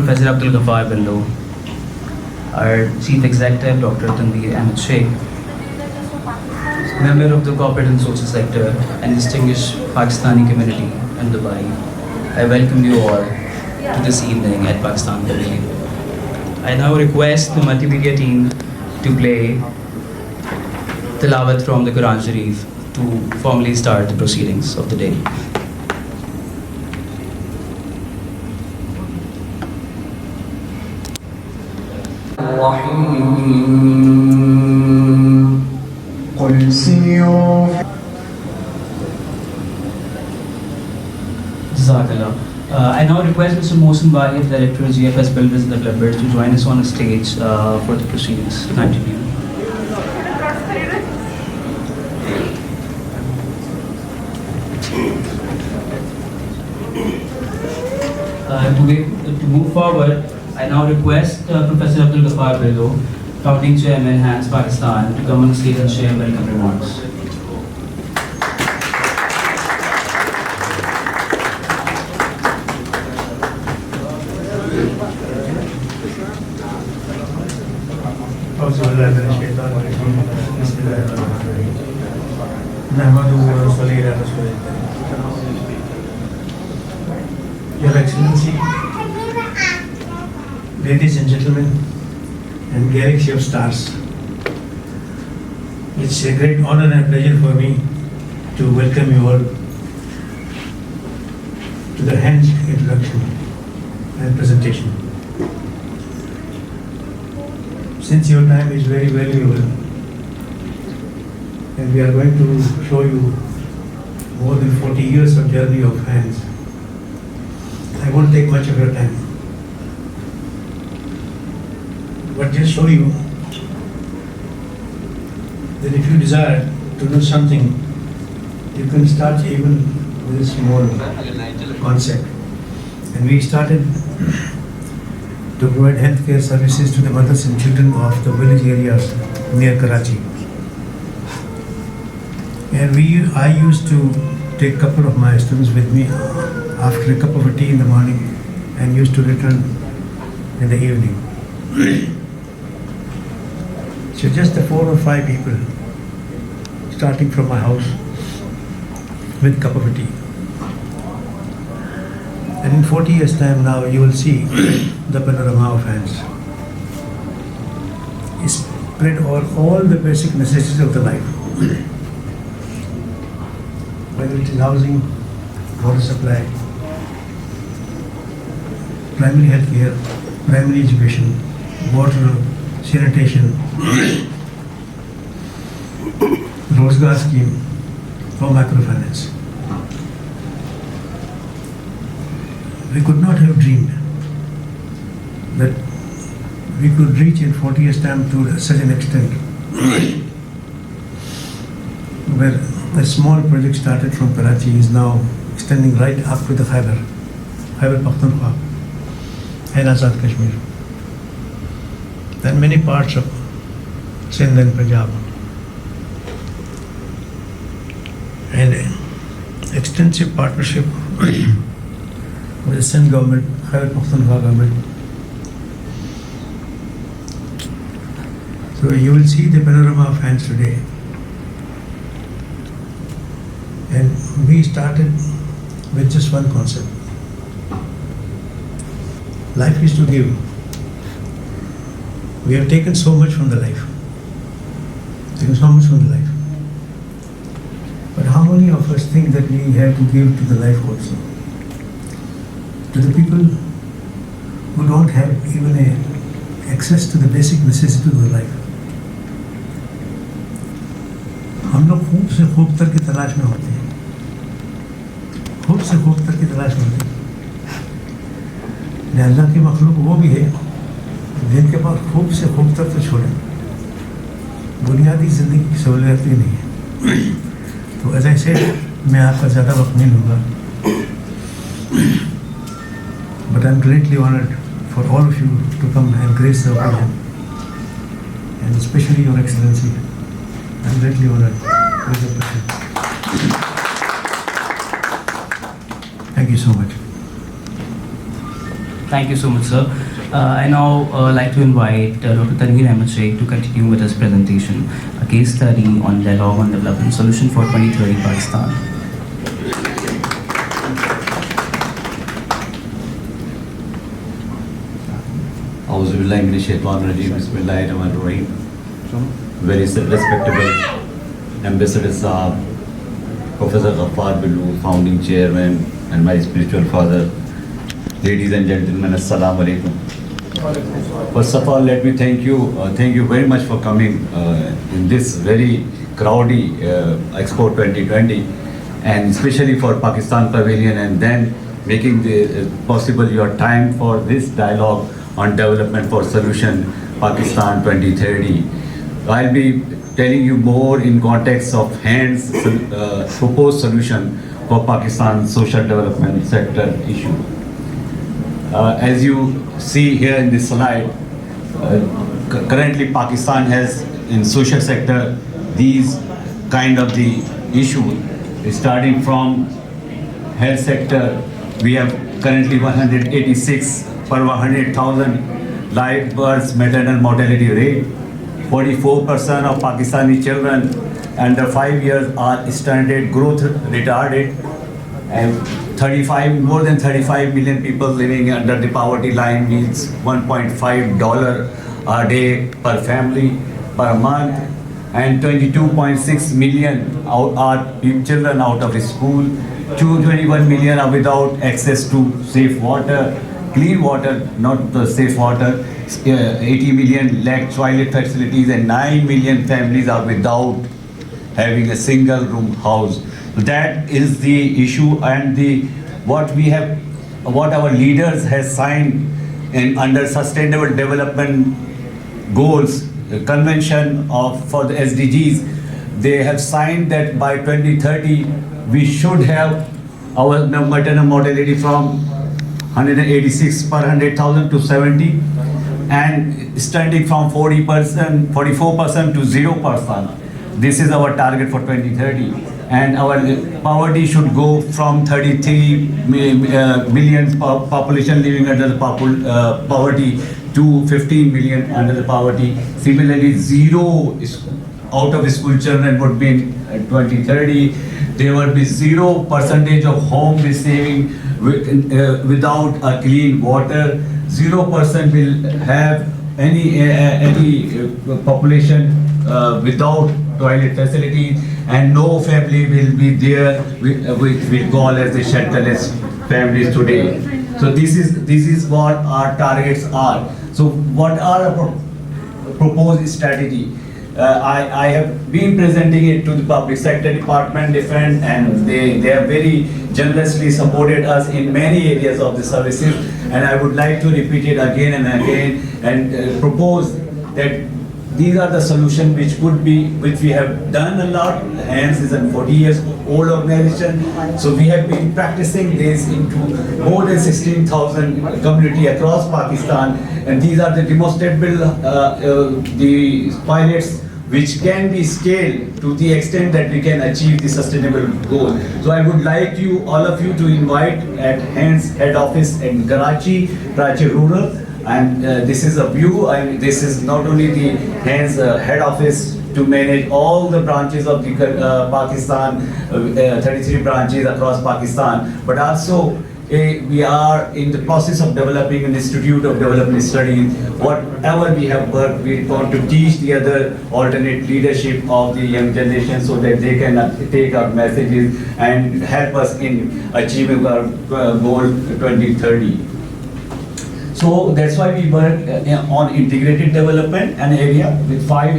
Professor Abdul Ghaffar Billo, our Chief Executive, Dr. Tanveer Ahmed Sheikh, member of the corporate and social sector, and distinguished Pakistani community in Dubai, I welcome you all to this evening at Pakistan Pavilion. I now request the multimedia team to play Tilawat from the Quran Sharif to formally start the proceedings of the day. قل سيروا Jazakallah. I now request Mr. Mohsin Wahid, Director of GFS Builders and Developers, to join us on the stage for the proceedings. Thank you. To move forward, I now request Professor Abdul Ghaffar Billo, Founding Chairman, Hands Pakistan, to come on the stage and share welcome remarks. Your Excellency, ladies and gentlemen, and galaxy of stars, it's a great honor and pleasure for me to welcome you all to the HANDS introduction and presentation. Since your time is very valuable, and we are going to show you more than 40 years of journey of HANDS, I won't take much of your time, but just show you that if you desire to do something, you can start even with a small concept. And we started to provide healthcare services to the mothers and children of the village areas near Karachi. And I used to take a couple of my students with me after a cup of tea in the morning and used to return in the evening. So just the 4 or 5 people starting from my house with a cup of tea. And in 40 years time now you will see the panorama of HANDS. It's spread over all the basic necessities of the life. Whether it is housing, water supply, primary health care, primary education, water, sanitation, Rozgar scheme, or microfinance. We could not have dreamed that we could reach in 40 years' time to such an extent where a small project started from Karachi is now extending right up to the Khyber Pakhtunkhwa and Azad Kashmir. Then many parts of Sindh and Punjab. And extensive partnership with the Sindh government, Khyber Pakhtunkhwa government. So you will see the panorama of HANDS today. And we started with just one concept. Life is to give. We have taken so much from the life. But how many of us think that we have to give to the life also? To the people who don't have even access to the basic necessities of life. हम लोग खूब से खूब तर की तलाश में होते हैं, खूब से खूब तर की तलाश में होते हैं। अल्लाह की मखलूक वो भी है जिनके पास खूब से खूब तर तो छोड़े, बुनियादी ज़िंदगी की सहूलियत भी नहीं है। तो ऐसे मैं आपका ज़्यादा वक्त नहीं लूँगा, but I'm greatly honored for all of you to come and grace the occasion, and especially Your Excellency. I'm greatly honored with the opportunity. Thank you so much. Thank you so much, sir. I now like to invite Dr. Tanveer Ahmed Sheikh to continue with his presentation, a case study on dialogue on development solution for 2030 Pakistan. Auzubillahi minash shaitanir rajeem. Bismillahirrahmanirrahim. Very respectable Ambassador Saab, Professor Ghaffar Billu, founding chairman, and my spiritual father. Ladies and gentlemen, Assalamu alaikum. First of all, let me thank you very much for coming in this very crowdy Expo 2020, and especially for Pakistan Pavilion, and then making the possible your time for this dialogue on development for solution Pakistan 2030. I'll be telling you more in context of HAND's proposed solution for Pakistan's social development sector issue. As you see here in this slide, currently Pakistan has in social sector these kind of the issue. Starting from health sector, we have currently 186 per 100,000 live births maternal mortality rate. 44% of Pakistani children under 5 years are standard growth retarded, and more than 35 million people living under the poverty line means $1.5 a day per family per month, and 22.6 million are children out of school. 221 million are without access to safe water, clean water, not the safe water. 80 million lack toilet facilities, and 9 million families are without having a single room house. That is the issue, and what our leaders has signed in under Sustainable Development Goals Convention for the SDGs. They have signed that by 2030 we should have our maternal mortality from 186 per 100,000 to 70, and standing from 44% to 0%. This is our target for 2030, and our poverty should go from 33 million population living under the poverty to 15 million under the poverty. Similarly, zero out of school children would be in 2030. There would be 0% of home receiving without a clean water. 0% will have any population without toilet facilities, and no family will be there which we call as the shelterless families today. So this is what our targets are. So what are our proposed strategy? I have been presenting it to the public sector department, defense, and they have very generously supported us in many areas of the services, and I would like to repeat it again and again and propose that these are the solutions which we have done a lot. HANDS is a 40 years old organization, so we have been practicing this into more than 16,000 community across Pakistan, and these are the demonstrable the pilots which can be scaled to the extent that we can achieve the sustainable goal. So I would like all of you to invite at HANDS head office in Karachi Rural. And this is a view, and this is not only the HANDS head office to manage all the branches of the Pakistan, 33 branches across Pakistan, but also we are in the process of developing an Institute of Development Studies. Whatever we have worked, we want to teach the other alternate leadership of the young generation so that they can take our messages and help us in achieving our goal 2030. So that's why we work on integrated development, an area with 5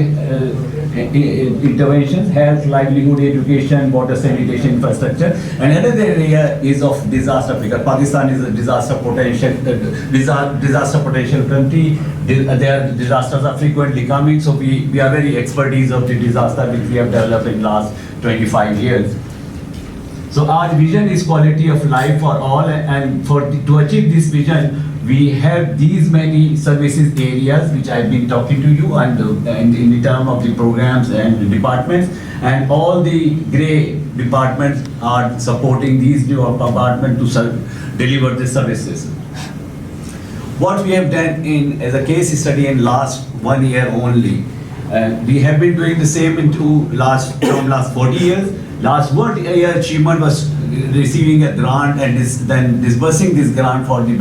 interventions: health, livelihood, education, water, sanitation, infrastructure. And another area is of disaster, because Pakistan is a disaster potential country. Their disasters are frequently coming, so we are very expertise of the disaster which we have developed in last 25 years. So our vision is quality of life for all, and to achieve this vision, we have these many services areas which I've been talking to you, and in the term of the programs and the departments, and all the grey departments are supporting these new departments to deliver the services. What we have done in as a case study in last 1 year only, we have been doing the same from last 40 years. Last 1 year achievement was receiving a grant and then disbursing this grant for the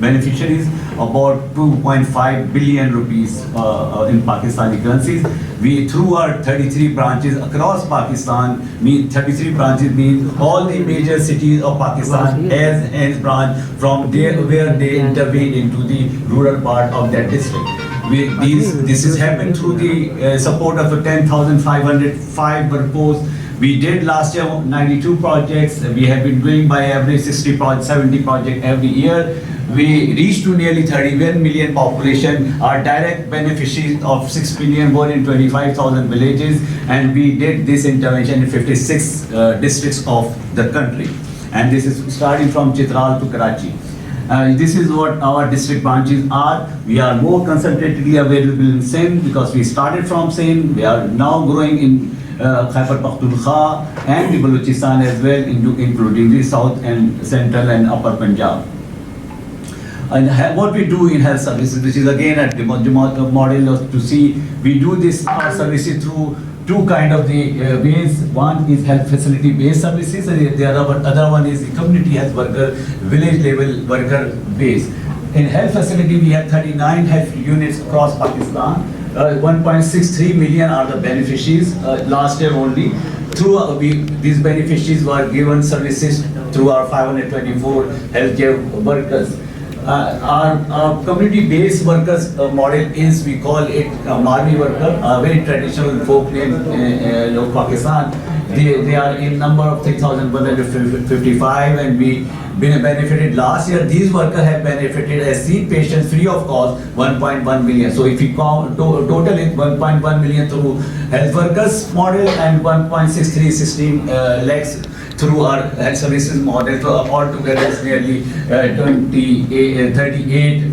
beneficiaries about 2.5 billion rupees in Pakistani currencies. We through our 33 branches across Pakistan, 33 branches means all the major cities of Pakistan has branch from there where they intervene into the rural part of that district. This is happened through the support of a 10,505 proposed. We did last year 92 projects. We have been doing by average 70 projects every year. We reached to nearly 31 million population. Our direct beneficiaries of 6 million were in 25,000 villages, and we did this intervention in 56 districts of the country. And this is starting from Chitral to Karachi. This is what our district branches are. We are more concentratedly available in Sindh because we started from Sindh. We are now growing in Khyber Pakhtunkhwa and the Balochistan as well, including the South and Central and Upper Punjab. And what we do in health services, which is again at the model of to see, we do this services through two kind of the ways. One is health facility based services, and the other one is the community health worker, village level worker base. In health facility, we have 39 health units across Pakistan. 1.63 million are the beneficiaries last year only. Through these beneficiaries were given services through our 524 healthcare workers. Our community-based workers model is, we call it Marmi worker, a very traditional folk name of Pakistan. They are in number of 3,155, and we benefited last year. These workers have benefited as seen patients free of cost 1.1 million. So if we count total it 1.1 million through health workers model and 1.16 lakhs through our health services model. So altogether it's nearly 38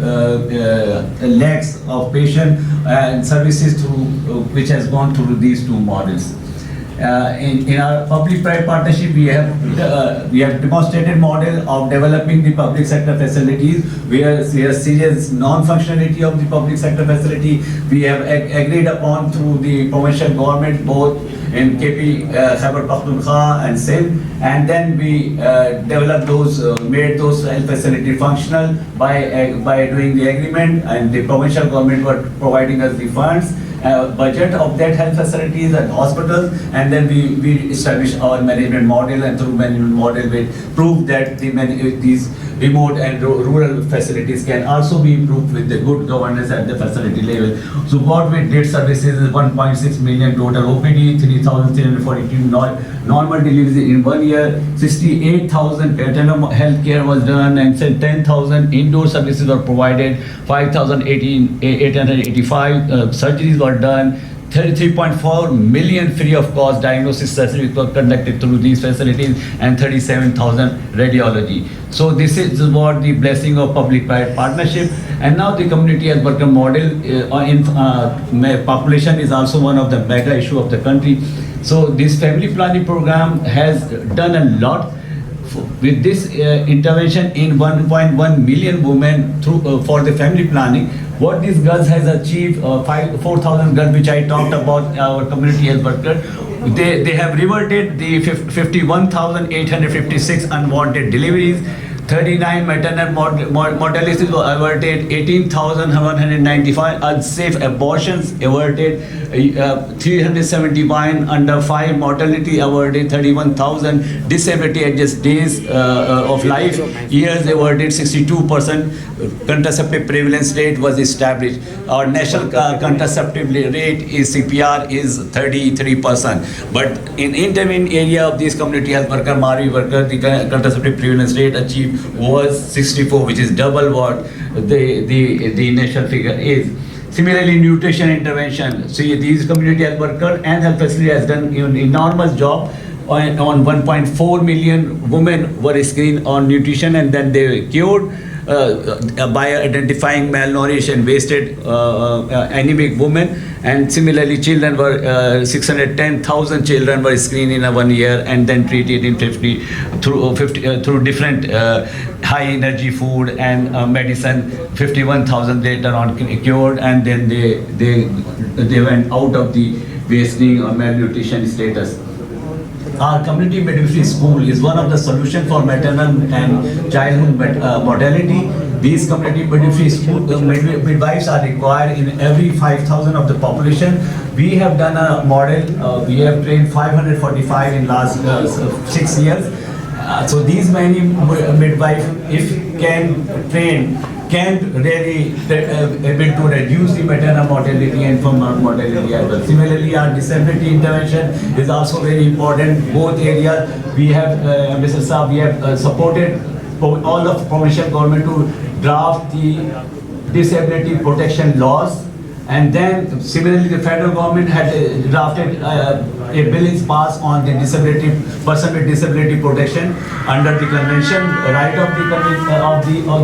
lakhs of patient and services through which has gone through these two models. In our public-private partnership, we have demonstrated model of developing the public sector facilities. We have serious non-functionality of the public sector facility. We have agreed upon through the provincial government, both in KP, Khyber Pakhtunkhwa and Sindh, and then we developed those, made those health facility functional by doing the agreement, and the provincial government were providing us the funds. Budget of that health facilities and hospitals, and then we established our management model, and through management model we proved that these remote and rural facilities can also be improved with the good governance at the facility level. So what we did services is 1.6 million total OPD, 3,342 normal deliveries in 1 year, 68,000 healthcare was done, and 10,000 indoor services were provided, 5,885 surgeries were done, 33.4 million free of cost diagnosis surgeries were conducted through these facilities, and 37,000 radiology. So this is what the blessing of public-private partnership. And now the community health worker model in population is also one of the mega issue of the country. So this family planning program has done a lot. With this intervention in 1.1 million women through for the family planning, what this girls has achieved, 4,000 girls which I talked about, our community health worker, they have reverted the 51,856 unwanted deliveries, 39 maternal mortalities were averted, 18,195 unsafe abortions averted, 371 under 5 mortality averted, 31,000 disability adjusted days of life years averted, 62% contraceptive prevalence rate was established. Our national contraceptive rate is CPR is 33%. But in intervened area of this community health worker, Marvi worker, the contraceptive prevalence rate achieved was 64, which is double what the national figure is. Similarly, nutrition intervention. See, these community health worker and health facility has done an enormous job. On 1.4 million women were screened on nutrition, and then they were cured. by identifying malnourished and wasted anemic women. And similarly, children were 610,000 children were screened in a 1 year and then treated in 50 through different high energy food and medicine. 51,000 later on cured, and then they went out of the wasting or malnutrition status. Our community midwifery school is one of the solutions for maternal and childhood mortality. These community midwifery school midwives are required in every 5,000 of the population. We have done a model. We have trained 545 in last 6 years. So these many midwives, if can train, can really able to reduce the maternal mortality and infant mortality as well. Similarly, our disability intervention is also very important. Both areas we have, Mr. Saab, we have supported all of provincial government to draft the disability protection laws. And then similarly, the federal government had drafted a bill is passed on the disability, person with disability protection under the convention, right of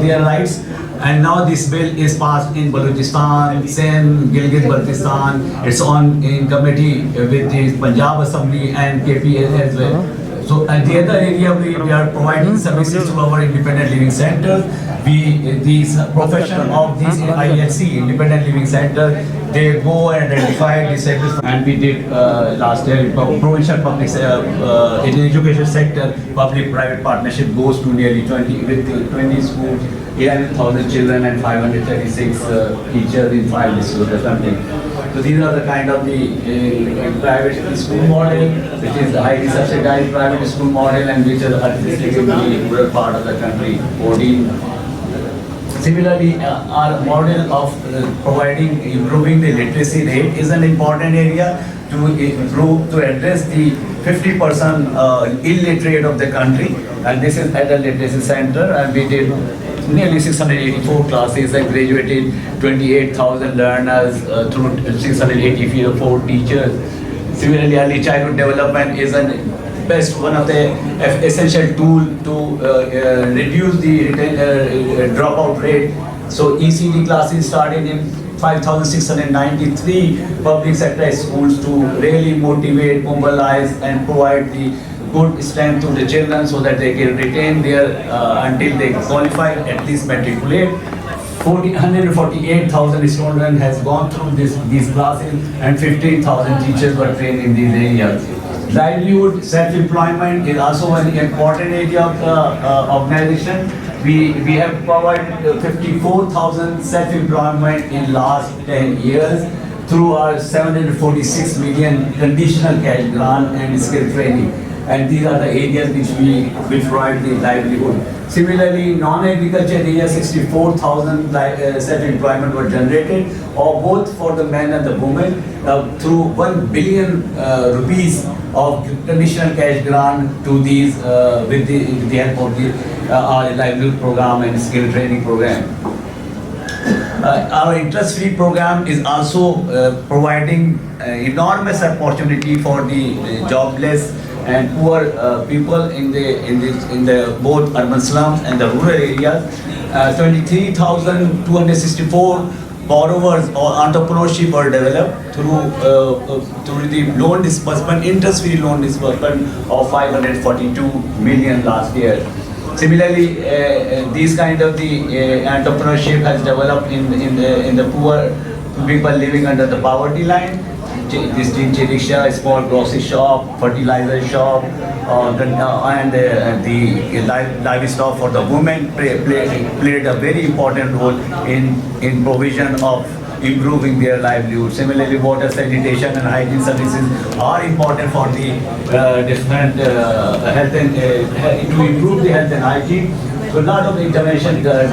their rights. And now this bill is passed in Balochistan, Sindh, Gilgit-Baltistan. It's on in committee with the Punjab Assembly and KPA as well. So at the other area, we are providing services to our independent living centers. These profession of these ILC, independent living center, they go and identify disabled. And we did last year provincial public in the education sector, public-private partnership goes to nearly 20 schools, 11,000 children and 536 teachers in 5 schools or something. So these are the kind of the private school model, which is the highly subsidized private school model, and which is artistic in the rural part of the country, 14. Similarly, our model of improving the literacy rate is an important area to address the 50% illiterate of the country. And this is at a literacy center, and we did nearly 684 classes and graduated 28,000 learners through 684 teachers. Similarly, early childhood development is one of the essential tool to reduce the dropout rate. So ECD classes started in 5,693 public sector schools to really motivate, mobilize, and provide the good strength to the children so that they can retain their until they qualify, at least matriculate. 148,000 students has gone through these classes, and 15,000 teachers were trained in these areas. Livelihood, self-employment is also an important area of the organization. We have provided 54,000 self-employment in last 10 years through our 746 million conditional cash grant and skill training. And these are the areas which provide the livelihood. Similarly, non-agriculture area, 64,000 self-employment were generated, or both for the men and the women, through 1 billion rupees of conditional cash grant to these with the help of our livelihood program and skill training program. Our interest-free program is also providing enormous opportunity for the jobless and poor people in the both urban slums and the rural areas. 23,264 borrowers or entrepreneurship were developed through the loan disbursement, interest-free loan disbursement of 542 million last year. Similarly, these kind of the entrepreneurship has developed in the poor people living under the poverty line. This rickshaw, small grocery shop, fertilizer shop, and the livestock for the women played a very important role in provision of improving their livelihood. Similarly, water, sanitation and hygiene services are important for the different health and to improve the health and hygiene. So a lot of the intervention goes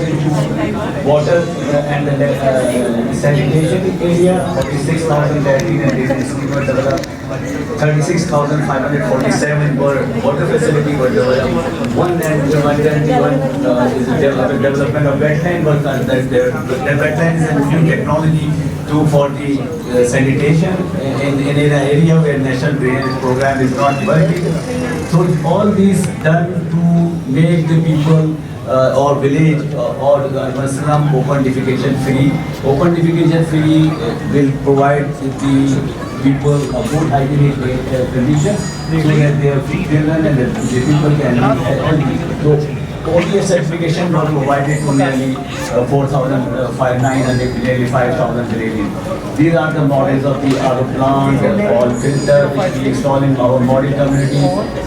into water and the sanitation area. 46,013 and this scheme was developed. 36,547 water facility were developed. 191 is the development of wetland work. The wetland is a new technology for the sanitation in an area where national drainage program is not working. So all these done to make the people or village or urban slum open defecation free. Open defecation free will provide the people a good hygienic conditions so that their children and the people can live healthy. So ODS certification was provided to nearly 4,900, nearly 5,000 Canadians. These are the models of the RO plant, all filter which we install in our model community.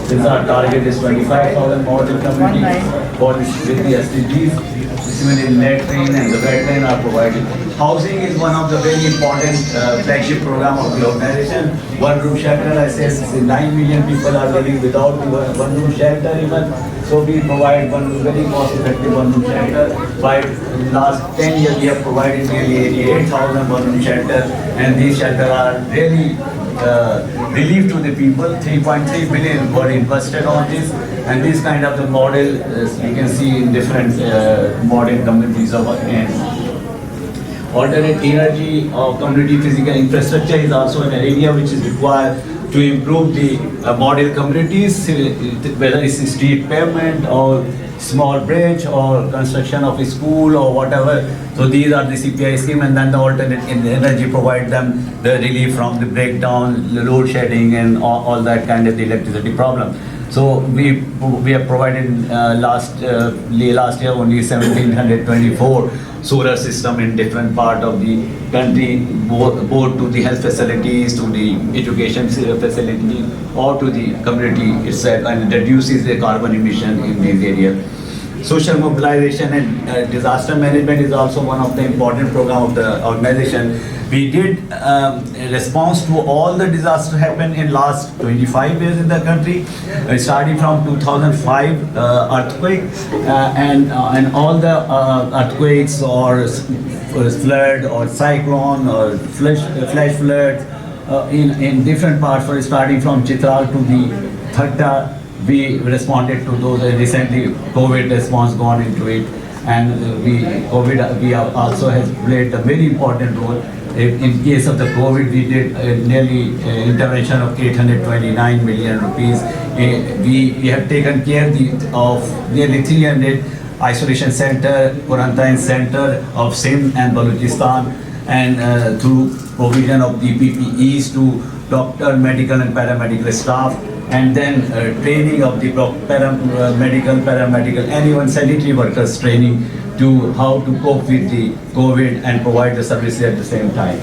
Since our target is 25,000 model communities for this with the SDGs. Similarly, lead train and the wet train are provided. Housing is one of the very important flagship program of the organization. One room shelter, I said, 9 million people are living without one room shelter even. So we provide one very cost-effective one room shelter. By last 10 years, we have provided nearly 88,000 one room shelter, and these shelters are really relief to the people. 3.3 billion were invested on this, and this kind of the model you can see in different modern communities of alternate energy or community physical infrastructure is also an area which is required to improve the model communities, whether it's street pavement or small bridge or construction of a school or whatever. So these are the CPI scheme, and then the alternate energy provide them the relief from the breakdown, the load shedding and all that kind of the electricity problem. So we have provided last year only 1,724 solar system in different part of the country, both to the health facilities, to the education facility, or to the community itself, and reduces the carbon emission in these areas. Social mobilization and disaster management is also one of the important program of the organization. We did response to all the disasters happened in last 25 years in the country, starting from 2005 earthquake and all the earthquakes or flood or cyclone or flash flood in different parts, for starting from Chitral to the Thatta. We responded to those. Recently, COVID response gone into it, and COVID have also has played a very important role. In case of the COVID, we did nearly intervention of 829 million rupees. We have taken care of nearly 300 isolation center, quarantine center of Sindh and Balochistan, and through provision of the PPEs to doctor, medical and paramedical staff, and then training of the paramedical, and even sanitary workers training to how to cope with the COVID and provide the services at the same time.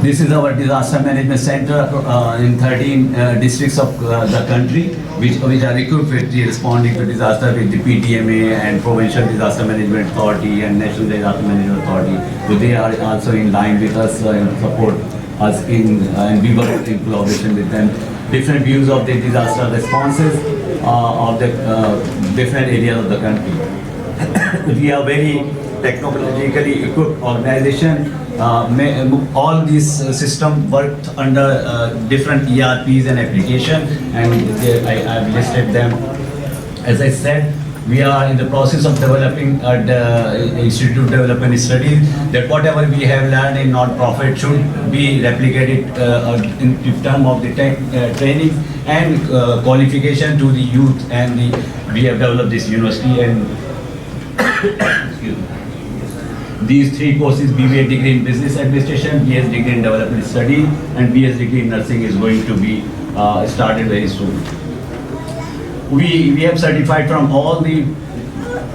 This is our disaster management center in 13 districts of the country, which are equipped with the responding to disaster with the PTMA and Provincial Disaster Management Authority and National Disaster Management Authority. So they are also in line with us and support us and we work in collaboration with them. Different views of the disaster responses of the different areas of the country. We are very technologically equipped organization. All these systems worked under different ERPs and application, and I've listed them. As I said, we are in the process of developing the Institute Development Studies, that whatever we have learned in non-profit should be replicated in terms of the training and qualification to the youth, and we have developed this university and excuse me. These three courses, BBA degree in Business Administration, BS degree in Development Study, and BS degree in Nursing is going to be started very soon. We have certified from all the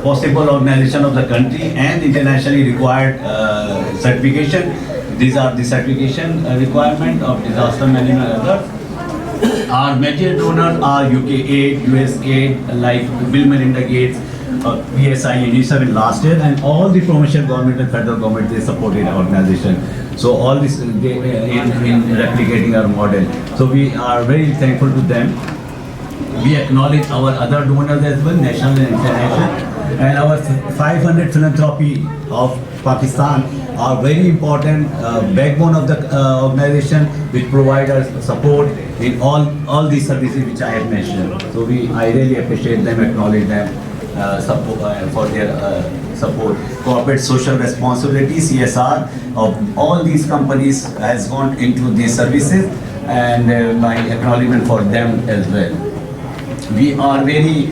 possible organizations of the country and internationally required certification. These are the certification requirement of disaster management and others. Our major donors are UK Aid, US Aid, like Bill Melinda Gates, PSI, UNICEF in last year, and all the provincial government and federal government, they supported our organization. So all this in replicating our model. So we are very thankful to them. We acknowledge our other donors as well, national and international, and our 500 philanthropy of Pakistan are very important backbone of the organization, which provide us support in all these services which I have mentioned. So I really appreciate them, acknowledge them for their support. Corporate social responsibility, CSR, of all these companies has gone into these services, and my acknowledgement for them as well. We are very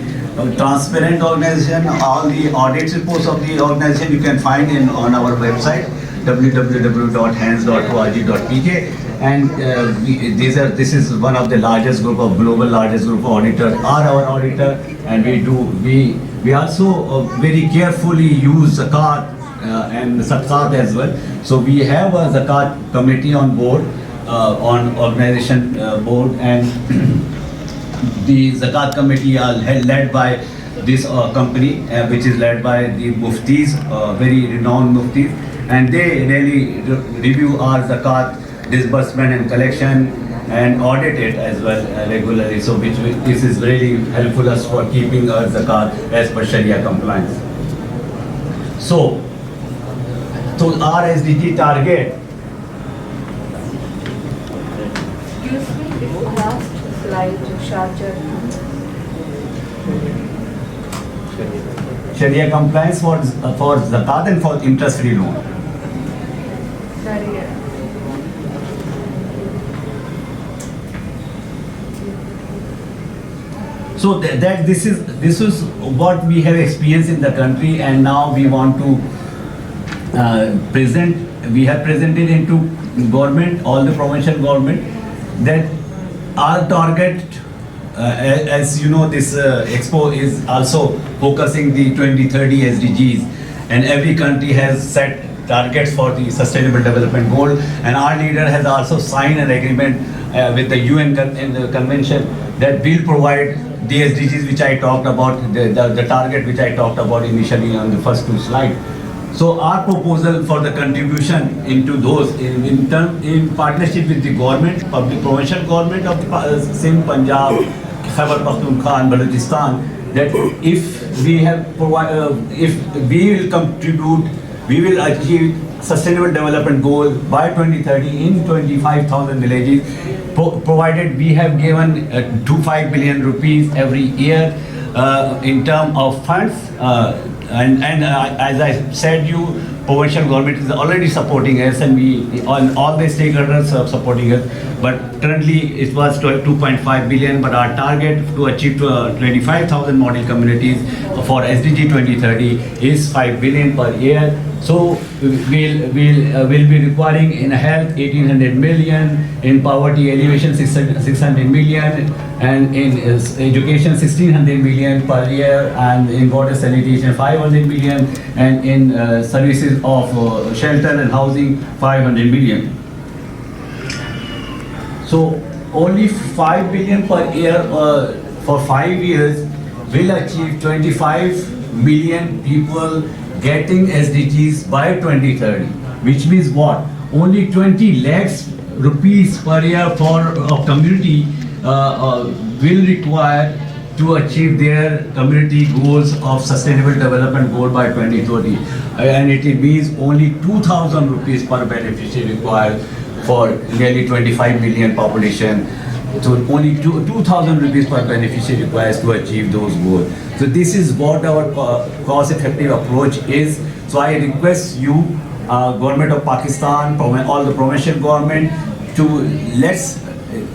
transparent organization. All the audit reports of the organization you can find on our website www.hands.org.pk. And this is one of the largest group of global largest group of auditors are our auditor, and we also very carefully use zakat and zakat as well. So we have a zakat committee on board, on organization board, and the zakat committee are led by this company, which is led by the muftis, very renowned muftis, and they really review our zakat disbursement and collection and audit it as well regularly. So this is really helpful us for keeping our zakat as per Sharia compliance. So our SDG target. Excuse me, this last slide, Shahjar. Sharia compliance for zakat and for interest-free loan. Sorry. So this is what we have experienced in the country, and now we want to present. We have presented into government, all the provincial government, that our target, as you know, this expo is also focusing the 2030 SDGs, and every country has set targets for the sustainable development goal, and our leader has also signed an agreement with the UN in the convention that will provide the SDGs which I talked about, the target which I talked about initially on the first two slides. So our proposal for the contribution into those in partnership with the government, public provincial government of the Sindh, Punjab, Khyber Pakhtunkhwa and Balochistan, that if we will contribute, we will achieve sustainable development goal by 2030 in 25,000 villages, provided we have given 25 billion rupees every year in terms of funds. And as I said, provincial government is already supporting us, and all the stakeholders are supporting us. But currently it was 2.5 billion, but our target to achieve 25,000 model communities for SDG 2030 is 5 billion per year. So we'll be requiring in health 1,800 million, in poverty alleviation 600 million, and in education 1,600 million per year, and in water sanitation 500 million, and in services of shelter and housing 500 million. So only 5 billion per year for 5 years will achieve 25 million people getting SDGs by 2030, which means what? Only 20 lakhs rupees per year for a community will require to achieve their community goals of sustainable development goal by 2030, and it means only 2,000 rupees per beneficiary required for nearly 25 million population. So only 2,000 rupees per beneficiary requires to achieve those goals. So this is what our cost-effective approach is. So I request you, Government of Pakistan, all the provincial government, to let's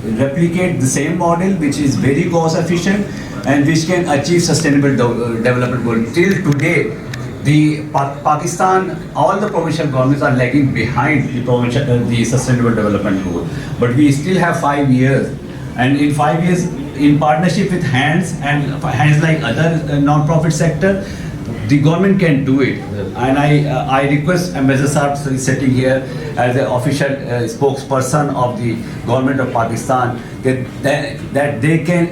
replicate the same model, which is very cost-efficient and which can achieve sustainable development goal. Till today, the Pakistan, all the provincial governments are lagging behind the sustainable development goal. But we still have 5 years. And in 5 years, in partnership with hands like other non-profit sector, the government can do it. And I request Ambassador Saab sitting here as the official spokesperson of the government of Pakistan, that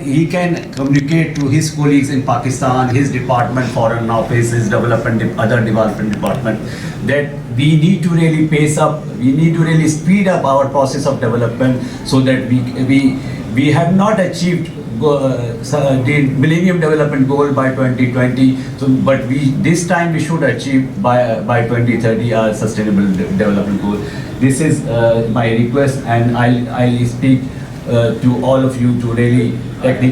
he can communicate to his colleagues in Pakistan, his department, foreign office, his other development department, that we need to really pace up, we need to really speed up our process of development, so that we have not achieved the Millennium Development Goal by 2020. So, but this time we should achieve by 2030 our Sustainable Development Goal. This is my request, and I'll speak to all of you to really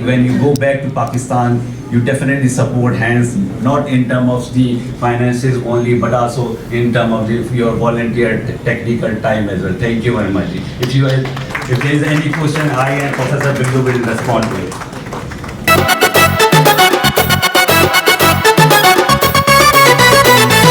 when you go back to Pakistan, you definitely support hands, not in terms of the finances only, but also in terms of your volunteer technical time as well. Thank you very much. If there is any question, I and Professor Bindu will respond to it.